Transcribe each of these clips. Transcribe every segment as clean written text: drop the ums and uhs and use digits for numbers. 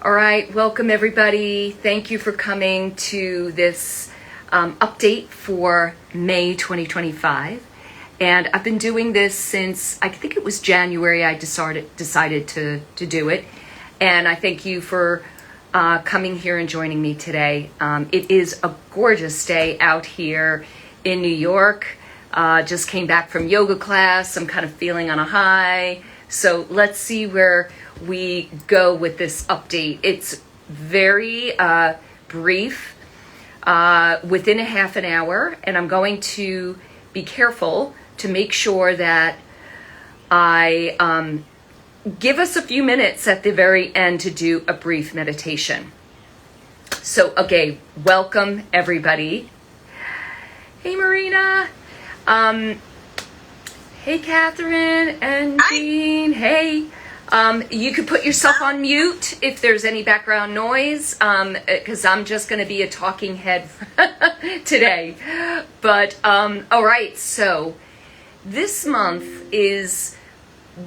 All right, welcome everybody. Thank you for coming to this update for May 2025. And I've been doing this since, I think it was January, I decided to do it. And I thank you for coming here and joining me today. It is a gorgeous day out here in New York. Just came back from yoga class. I'm kind of feeling on a high. So let's see where we go with this update. It's very brief, within a half an hour, and I'm going to be careful to make sure that I give us a few minutes at the very end to do a brief meditation. So, okay, welcome everybody. Hey Marina. Hey Catherine and Jean. Hey. You could put yourself on mute if there's any background noise, because I'm just going to be a talking head today. But, all right, so this month is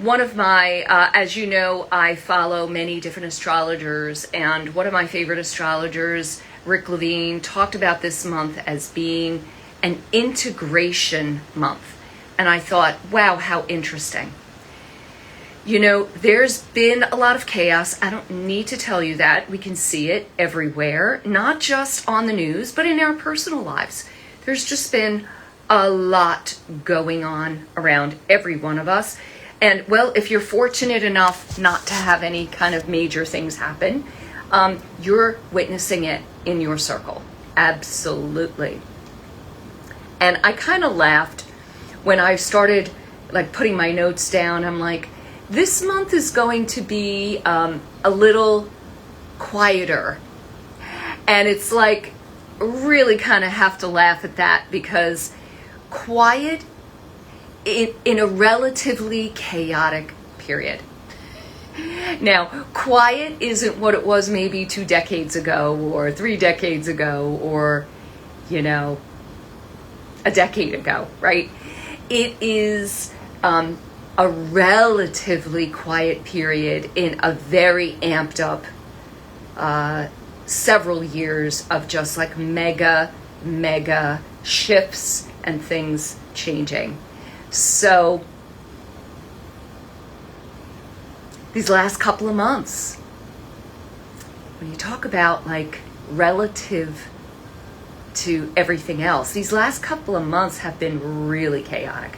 one of my, as you know, I follow many different astrologers, and one of my favorite astrologers, Rick Levine, talked about this month as being an integration month. And I thought, wow, how interesting. You know, there's been a lot of chaos. I don't need to tell you that. We can see it everywhere, not just on the news, but in our personal lives. There's just been a lot going on around every one of us. And, well, if you're fortunate enough not to have any kind of major things happen, you're witnessing it in your circle. Absolutely. And I kind of laughed when I started, like, putting my notes down. I'm like, this month is going to be a little quieter. And it's like, really kind of have to laugh at that, because quiet in a relatively chaotic period. Now, quiet isn't what it was maybe 2 decades ago or 3 decades ago or, you know, a decade ago, right? It is a relatively quiet period in a very amped up several years of just like mega shifts and things changing. So these last couple of months, when you talk about like relative to everything else, these last couple of months have been really chaotic.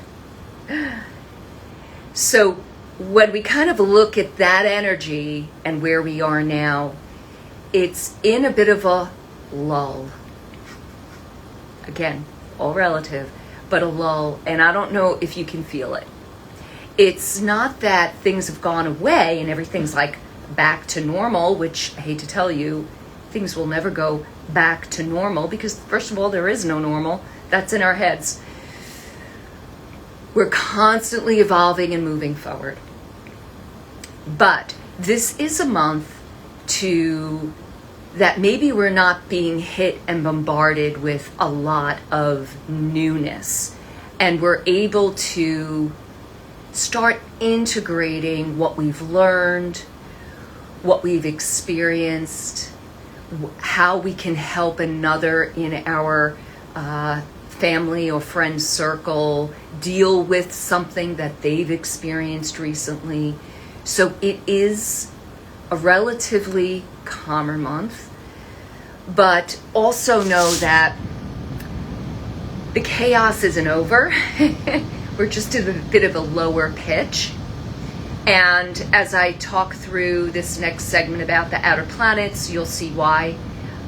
So when we kind of look at that energy and where we are now, it's in a bit of a lull. Again, all relative, but a lull. And I don't know if you can feel it. It's not that things have gone away and everything's like back to normal, which I hate to tell you, things will never go back to normal, because first of all, there is no normal. That's in our heads. We're constantly evolving and moving forward. But this is a month that maybe we're not being hit and bombarded with a lot of newness. And we're able to start integrating what we've learned, what we've experienced, how we can help another in our family or friend circle deal with something that they've experienced recently. So it is a relatively calmer month, but also know that the chaos isn't over. We're just at a bit of a lower pitch. And as I talk through this next segment about the outer planets, you'll see why.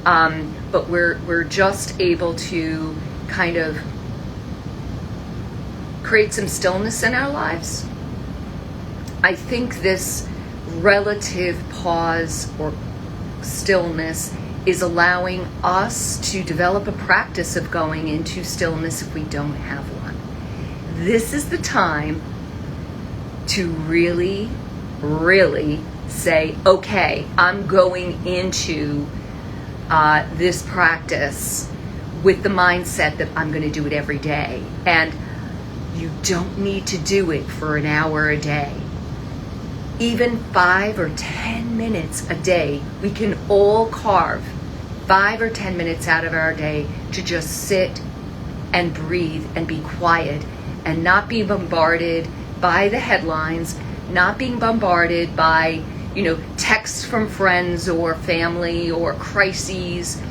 But we're just able to kind of create some stillness in our lives. I think this relative pause or stillness is allowing us to develop a practice of going into stillness if we don't have one. This is the time to really say, okay, I'm going into this practice with the mindset that I'm going to do it every day. And you don't need to do it for an hour a day. even 5 or 10 minutes a day, we can all carve 5 or 10 minutes out of our day to just sit and breathe and be quiet and not be bombarded by the headlines, not being bombarded by, texts from friends or family or crises.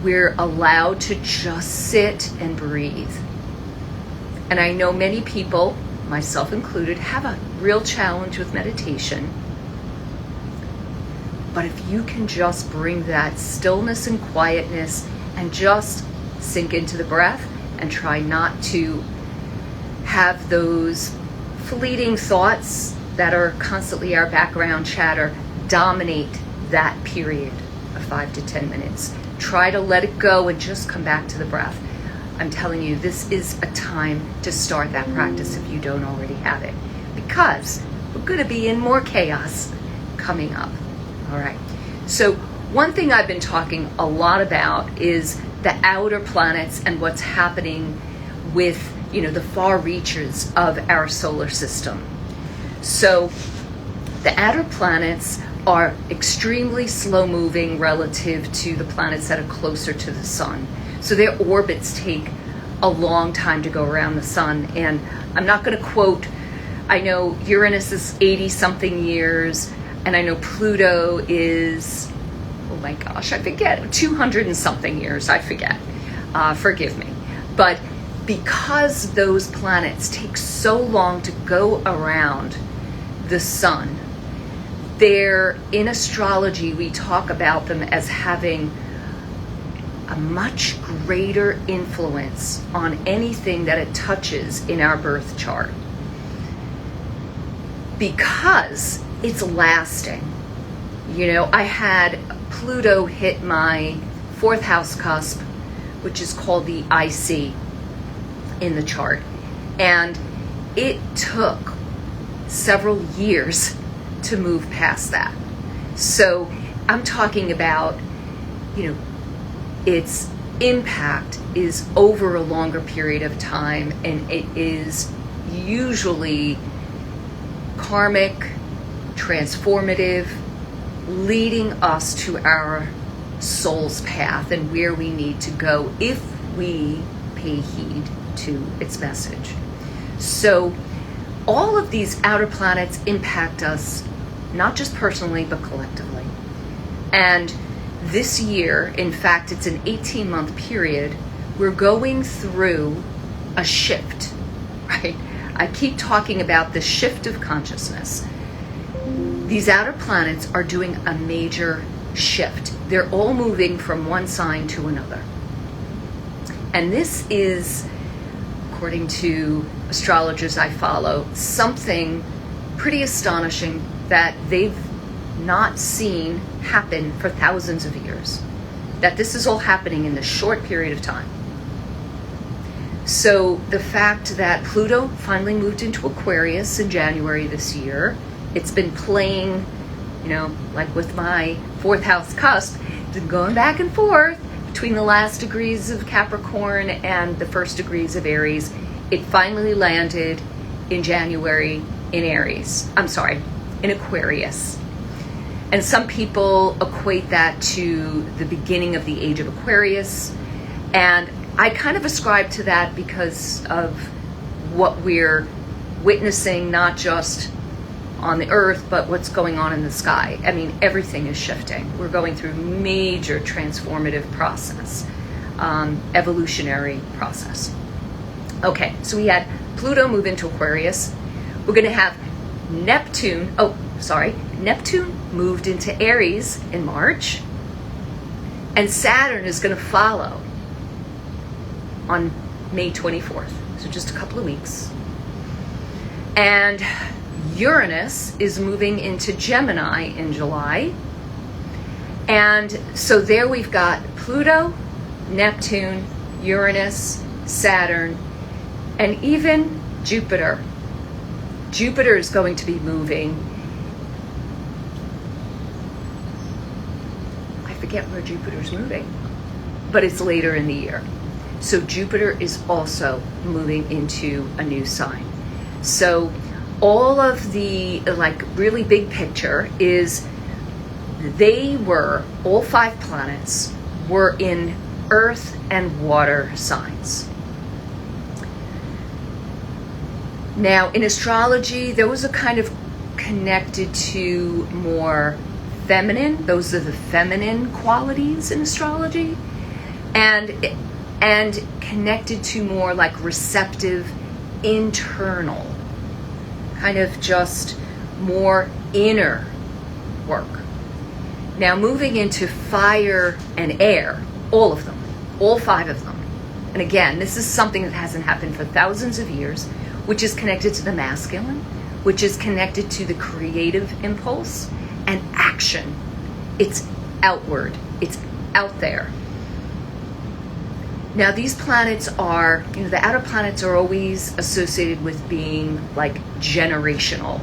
We're allowed to just sit and breathe. And I know many people, myself included, have a real challenge with meditation. But if you can just bring that stillness and quietness and just sink into the breath and try not to have those fleeting thoughts that are constantly our background chatter dominate that period of 5 to 10 minutes. Try to let it go and just come back to the breath. I'm telling you, this is a time to start that practice if you don't already have it, because we're going to be in more chaos coming up. All right. So one thing I've been talking a lot about is the outer planets and what's happening with, the far reaches of our solar system. So the outer planets are extremely slow moving relative to the planets that are closer to the sun. So their orbits take a long time to go around the sun. And I'm not going to quote, I know Uranus is 80 something years, and I know Pluto is, oh my gosh, I forget, 200 and something years, I forget. Forgive me. But because those planets take so long to go around the sun, in astrology, we talk about them as having a much greater influence on anything that it touches in our birth chart, because it's lasting. I had Pluto hit my 4th house cusp, which is called the IC in the chart, and it took several years to move past that. So I'm talking about, its impact is over a longer period of time, and it is usually karmic, transformative, leading us to our soul's path and where we need to go if we pay heed to its message. So all of these outer planets impact us, not just personally, but collectively. And this year, in fact, it's an 18-month period, we're going through a shift, right? I keep talking about the shift of consciousness. These outer planets are doing a major shift. They're all moving from one sign to another. And this is, according to astrologers I follow, something pretty astonishing that they've not seen happen for thousands of years. That this is all happening in this short period of time. So the fact that Pluto finally moved into Aquarius in January this year, it's been playing, like with my 4th house cusp, it's been going back and forth between the last degrees of Capricorn and the first degrees of Aries. It finally landed in January in Aquarius. And some people equate that to the beginning of the age of Aquarius. And I kind of ascribe to that because of what we're witnessing, not just on the earth, but what's going on in the sky. I mean, everything is shifting. We're going through major transformative process, evolutionary process. Okay, so we had Pluto move into Aquarius. We're going to have Neptune moved into Aries in March, and Saturn is going to follow on May 24th, so just a couple of weeks. And Uranus is moving into Gemini in July. And so there we've got Pluto, Neptune, Uranus, Saturn, and even Jupiter. Jupiter is going to be moving. I forget where Jupiter's moving, but it's later in the year. So Jupiter is also moving into a new sign. So all of the, like, really big picture is all 5 planets were in earth and water signs. Now, in astrology, those are kind of connected to more feminine. Those are the feminine qualities in astrology, and connected to more like receptive, internal, kind of just more inner work. Now, moving into fire and air, all of them, all 5 of them. And again, this is something that hasn't happened for thousands of years, which is connected to the masculine, which is connected to the creative impulse and action. It's outward, it's out there. Now, these planets are, the outer planets are always associated with being like generational.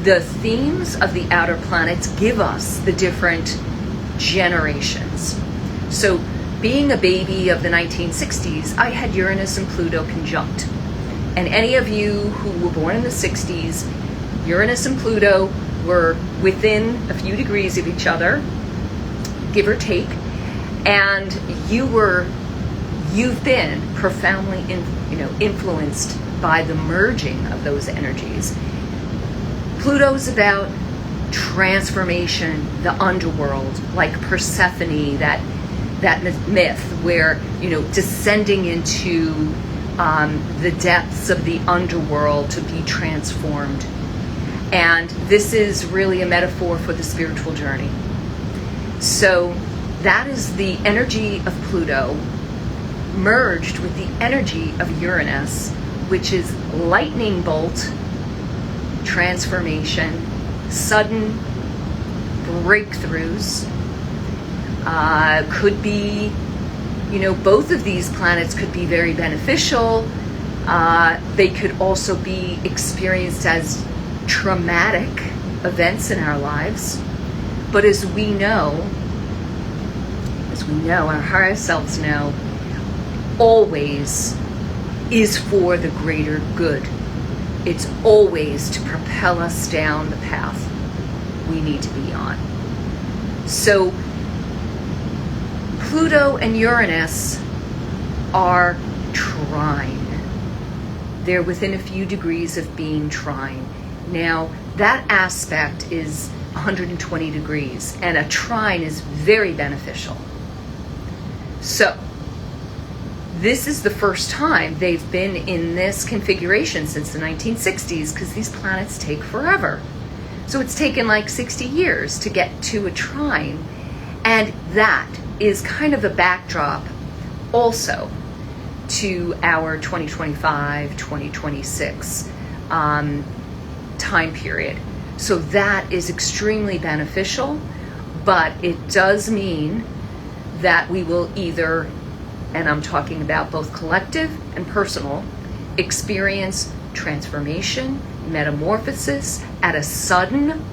The themes of the outer planets give us the different generations. So, being a baby of the 1960s, I had Uranus and Pluto conjunct. And any of you who were born in the 60s, Uranus and Pluto were within a few degrees of each other, give or take, and you've been profoundly influenced by the merging of those energies. Pluto's about transformation, the underworld, like Persephone, that myth where, descending into the depths of the underworld to be transformed. And this is really a metaphor for the spiritual journey. So that is the energy of Pluto merged with the energy of Uranus, which is lightning bolt, transformation, sudden breakthroughs. Could be, both of these planets could be very beneficial. They could also be experienced as traumatic events in our lives. But as we know, our higher selves know, always is for the greater good. It's always to propel us down the path we need to be on. So Pluto and Uranus are trine. They're within a few degrees of being trine. Now, that aspect is 120 degrees, and a trine is very beneficial. So, this is the first time they've been in this configuration since the 1960s, because these planets take forever. So it's taken like 60 years to get to a trine, and that is kind of a backdrop also to our 2025, 2026 time period. So that is extremely beneficial, but it does mean that we will either, and I'm talking about both collective and personal, experience transformation, metamorphosis at a sudden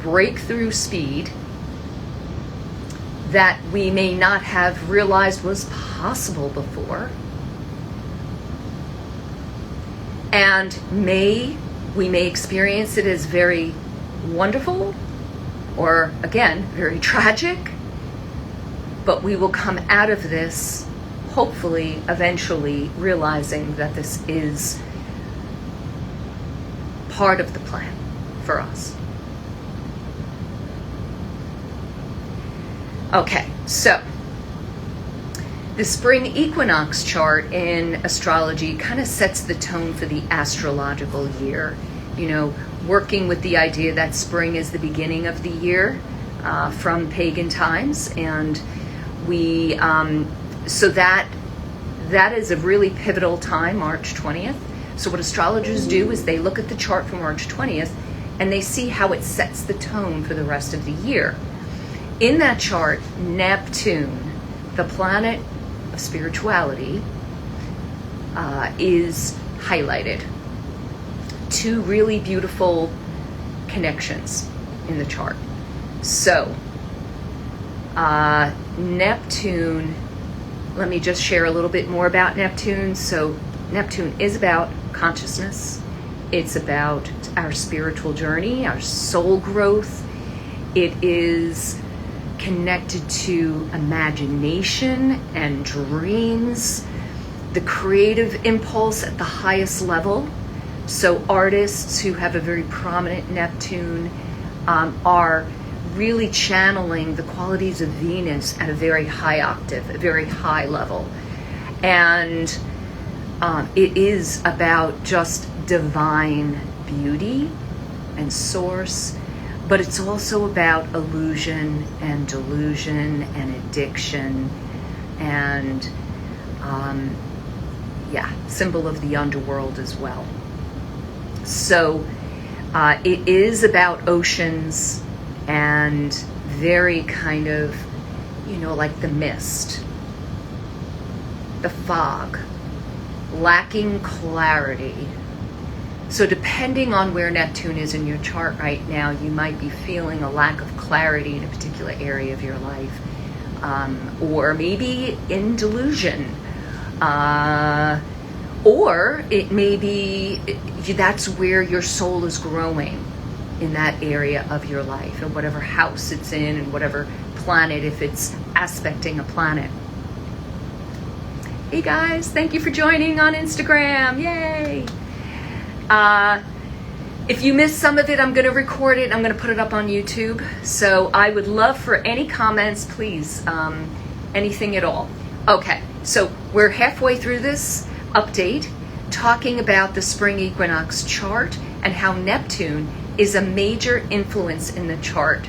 breakthrough speed that we may not have realized was possible before. And we may experience it as very wonderful, or again, very tragic, but we will come out of this, hopefully, eventually realizing that this is part of the plan for us. Okay, so the spring equinox chart in astrology kind of sets the tone for the astrological year. Working with the idea that spring is the beginning of the year from pagan times, and so that is a really pivotal time, March 20th. So what astrologers do is they look at the chart for March 20th and they see how it sets the tone for the rest of the year. In that chart, Neptune, the planet of spirituality, is highlighted. Two really beautiful connections in the chart. So, Neptune, let me just share a little bit more about Neptune. So, Neptune is about consciousness. It's about our spiritual journey, our soul growth. It is connected to imagination and dreams, the creative impulse at the highest level. So artists who have a very prominent Neptune are really channeling the qualities of Venus at a very high octave, a very high level. And it is about just divine beauty and source, but it's also about illusion and delusion and addiction and symbol of the underworld as well. So it is about oceans and very kind of, like the mist, the fog, lacking clarity. So depending on where Neptune is in your chart right now, you might be feeling a lack of clarity in a particular area of your life, or maybe in delusion, or it may be that's where your soul is growing in that area of your life, and whatever house it's in, and whatever planet, if it's aspecting a planet. Hey guys, thank you for joining on Instagram. Yay! If you missed some of it, I'm going to record it. I'm going to put it up on YouTube. So I would love for any comments, please. Anything at all. Okay, so we're halfway through this update, talking about the spring equinox chart and how Neptune is a major influence in the chart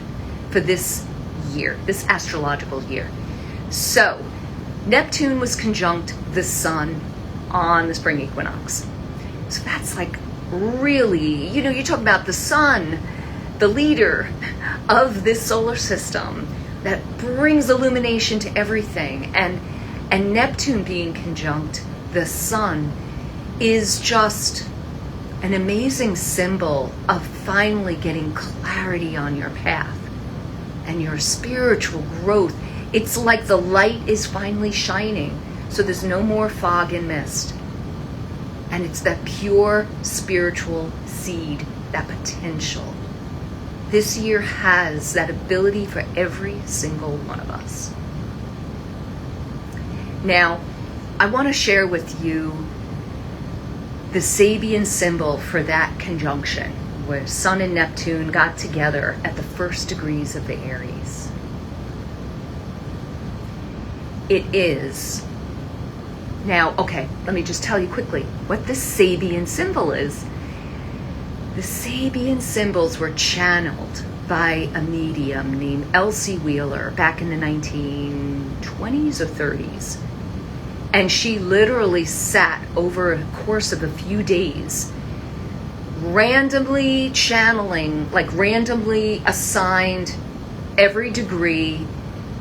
for this year, this astrological year. So Neptune was conjunct the sun on the spring equinox. So that's like really, you talk about the sun, the leader of this solar system that brings illumination to everything. And Neptune being conjunct the sun is just an amazing symbol of finally getting clarity on your path and your spiritual growth. It's like the light is finally shining, so there's no more fog and mist. And it's that pure spiritual seed, that potential. This year has that ability for every single one of us. Now, I want to share with you the Sabian symbol for that conjunction, where Sun and Neptune got together at the first degrees of the Aries. It is. Now, okay, let me just tell you quickly what the Sabian symbol is. The Sabian symbols were channeled by a medium named Elsie Wheeler back in the 1920s or 30s. And she literally sat over a course of a few days, randomly channeling, like randomly assigned every degree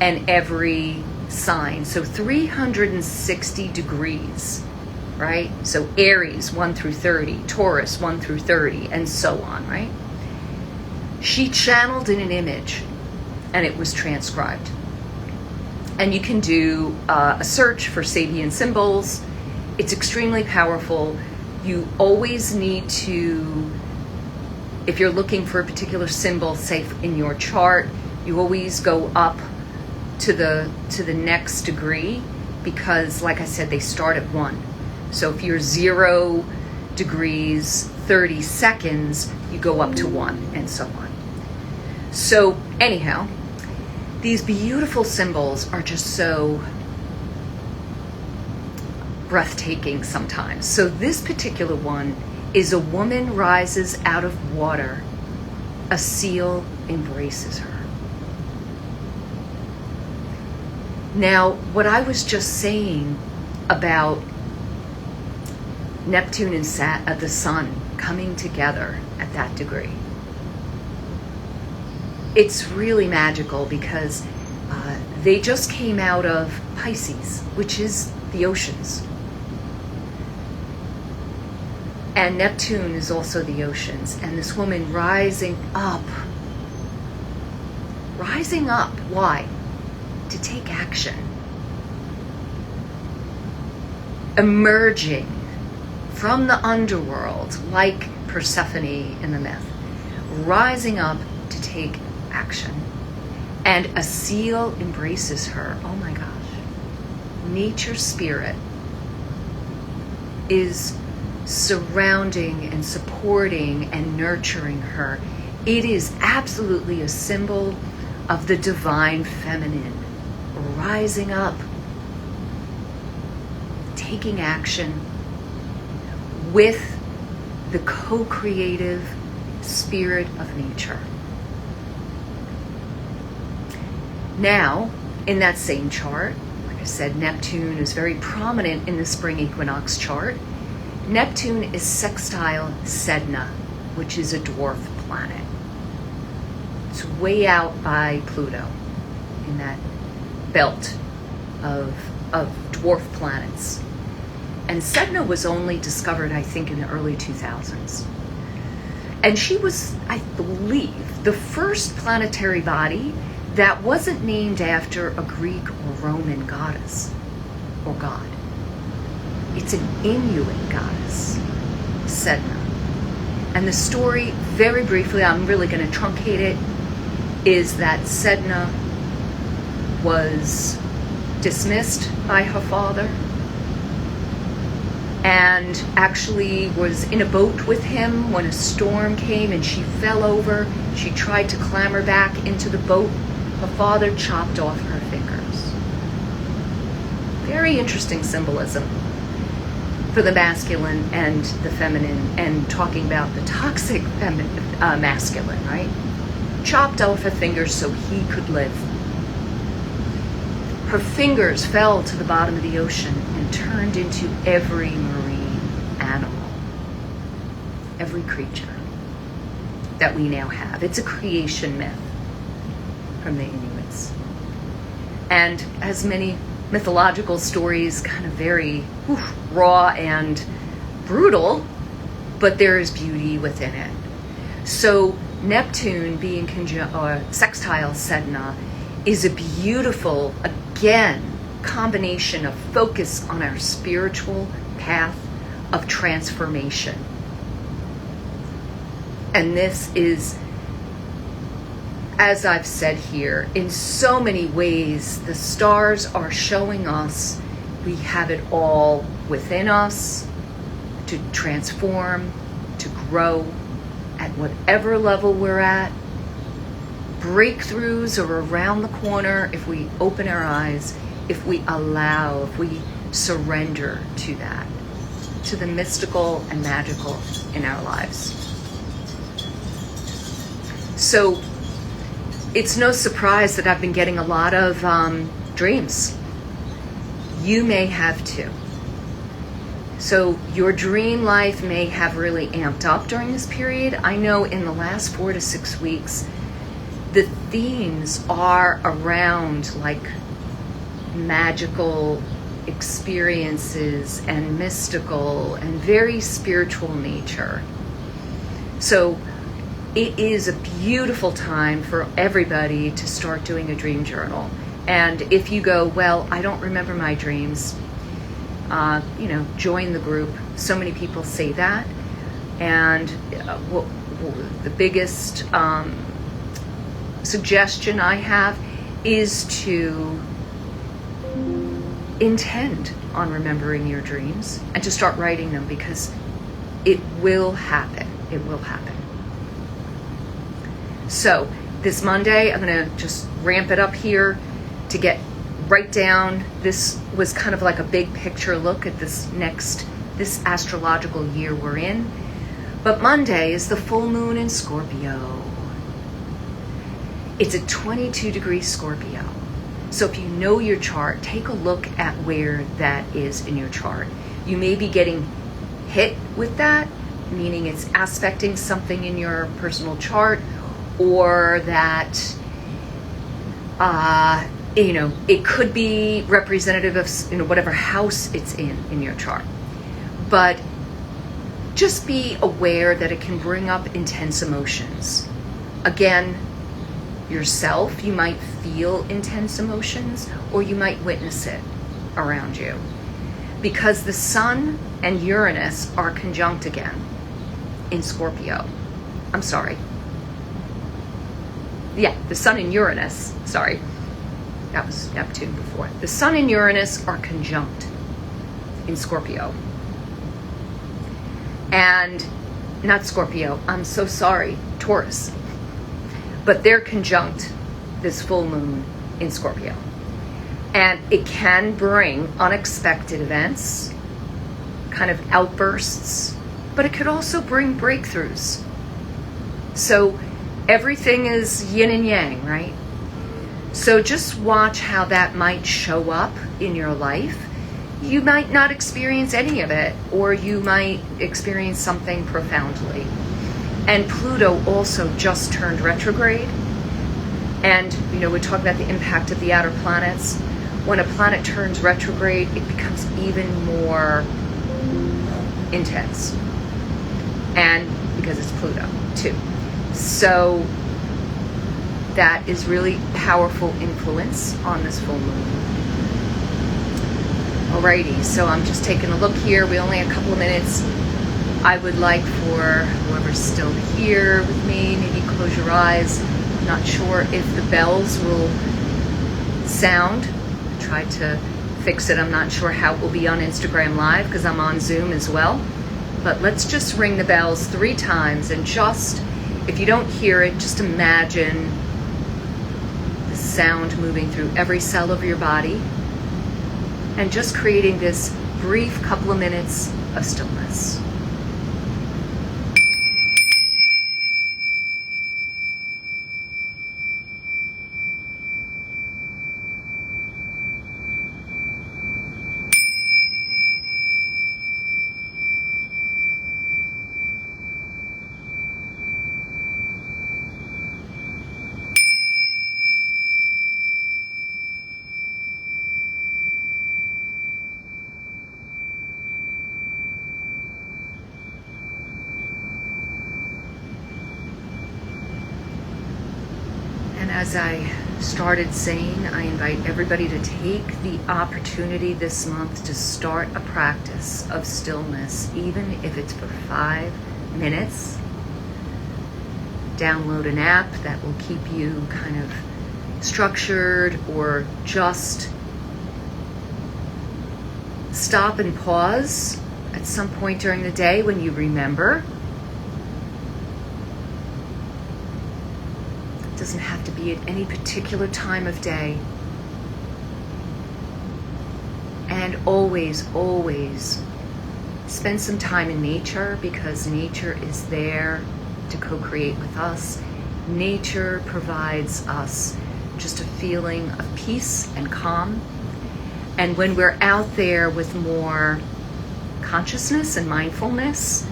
and every sign. So 360 degrees, right? So Aries 1 through 30, Taurus 1 through 30, and so on, right? She channeled in an image and it was transcribed. And you can do a search for Sabian symbols. It's extremely powerful. You always need to, if you're looking for a particular symbol, say in your chart, you always go up to the next degree, because like I said, they start at 1. So if you're 0 degrees 30 seconds, you go up to 1, and so on. So anyhow, these beautiful symbols are just so breathtaking sometimes. So this particular one is a woman rises out of water, a seal embraces her. Now, what I was just saying about Neptune and the sun coming together at that degree, it's really magical, because they just came out of Pisces, which is the oceans. And Neptune is also the oceans. And this woman rising up. Why? To take action. Emerging from the underworld, like Persephone in the myth, rising up to take action. And a seal embraces her. Oh my gosh. Nature spirit is surrounding and supporting and nurturing her. It is absolutely a symbol of the divine feminine rising up, taking action with the co-creative spirit of nature. Now, in that same chart, like I said, Neptune is very prominent in the spring equinox chart. Neptune is sextile Sedna, which is a dwarf planet. It's way out by Pluto in that belt of dwarf planets. And Sedna was only discovered, I think, in the early 2000s. And she was, I believe, the first planetary body that wasn't named after a Greek or Roman goddess or god. It's an Inuit goddess, Sedna. And the story, very briefly, I'm really going to truncate it, is that Sedna was dismissed by her father and actually was in a boat with him when a storm came and she fell over. She tried to clamber back into the boat. Her father chopped off her fingers. Very interesting symbolism for the masculine and the feminine, and talking about the toxic masculine, right? Chopped off her fingers so he could live. Her fingers fell to the bottom of the ocean and turned into every marine animal, every creature that we now have. It's a creation myth from the Inuits. And as many mythological stories, kind of very raw and brutal, but there is beauty within it. So Neptune being sextile Sedna is a beautiful, again, combination of focus on our spiritual path of transformation. And this is, as I've said here, in so many ways, the stars are showing us we have it all within us to transform, to grow at whatever level we're at. Breakthroughs are around the corner if we open our eyes, if we allow, if we surrender to that, to the mystical and magical in our lives. So it's no surprise that I've been getting a lot of dreams. You may have too. So your dream life may have really amped up during this period. I know in the last 4 to 6 weeks, the themes are around like magical experiences and mystical and very spiritual nature. So it is a beautiful time for everybody to start doing a dream journal. And if you go, well, I don't remember my dreams, join the group. So many people say that. And the biggest suggestion I have is to intend on remembering your dreams and to start writing them, because it will happen. It will happen. So this Monday, I'm going to just ramp it up here to get right down. This was kind of like a big picture look at this astrological year we're in. But Monday is the full moon in Scorpio. It's a 22-degree Scorpio. So if you know your chart, take a look at where that is in your chart. You may be getting hit with that, meaning it's aspecting something in your personal chart, or that it could be representative of whatever house it's in your chart. But just be aware that it can bring up intense emotions. Again, yourself, you might feel intense emotions, or you might witness it around you, because the Sun and Uranus are conjunct again in Scorpio. I'm sorry. Yeah, the Sun and Uranus, sorry. That was Neptune before. The Sun and Uranus are conjunct in Scorpio. And not Scorpio, I'm so sorry, Taurus. But they're conjunct this full moon in Scorpio. And it can bring unexpected events, kind of outbursts, but it could also bring breakthroughs. So everything is yin and yang, right? So just watch how that might show up in your life. You might not experience any of it, or you might experience something profoundly. And Pluto also just turned retrograde. And, we talk about the impact of the outer planets. When a planet turns retrograde, it becomes even more intense. And because it's Pluto, too. So that is really powerful influence on this full moon. Alrighty, so I'm just taking a look here. We only have a couple of minutes. I would like for whoever's still here with me, maybe close your eyes. I'm not sure if the bells will sound. I tried to fix it. I'm not sure how it will be on Instagram Live because I'm on Zoom as well. But let's just ring the bells 3 times and just, if you don't hear it, just imagine the sound moving through every cell of your body and just creating this brief couple of minutes of stillness. As I started saying, I invite everybody to take the opportunity this month to start a practice of stillness, even if it's for 5 minutes. Download an app that will keep you kind of structured, or just stop and pause at some point during the day when you remember. Doesn't have to be at any particular time of day. And always spend some time in nature, because nature is there to co-create with us. Nature provides us just a feeling of peace and calm. And when we're out there with more consciousness and mindfulness,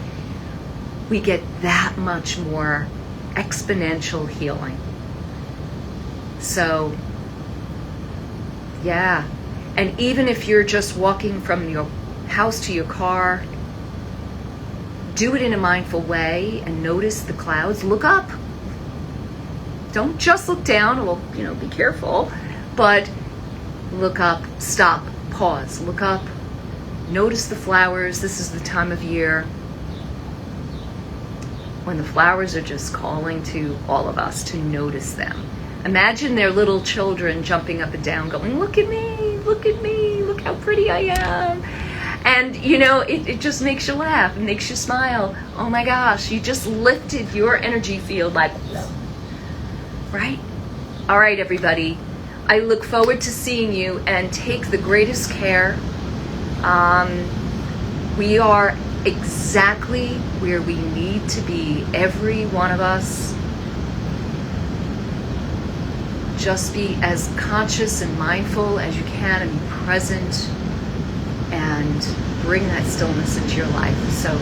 we get that much more exponential healing. So, yeah. And even if you're just walking from your house to your car, do it in a mindful way and notice the clouds. Look up. Don't just look down. Well, be careful. But look up, stop, pause, look up. Notice the flowers. This is the time of year when the flowers are just calling to all of us to notice them. Imagine their little children jumping up and down going, look at me, look how pretty I am. And, it just makes you laugh. It makes you smile. Oh my gosh, you just lifted your energy field like, right? All right, everybody. I look forward to seeing you, and take the greatest care. We are exactly where we need to be, every one of us. Just be as conscious and mindful as you can, and be present, and bring that stillness into your life. So,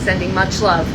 sending much love.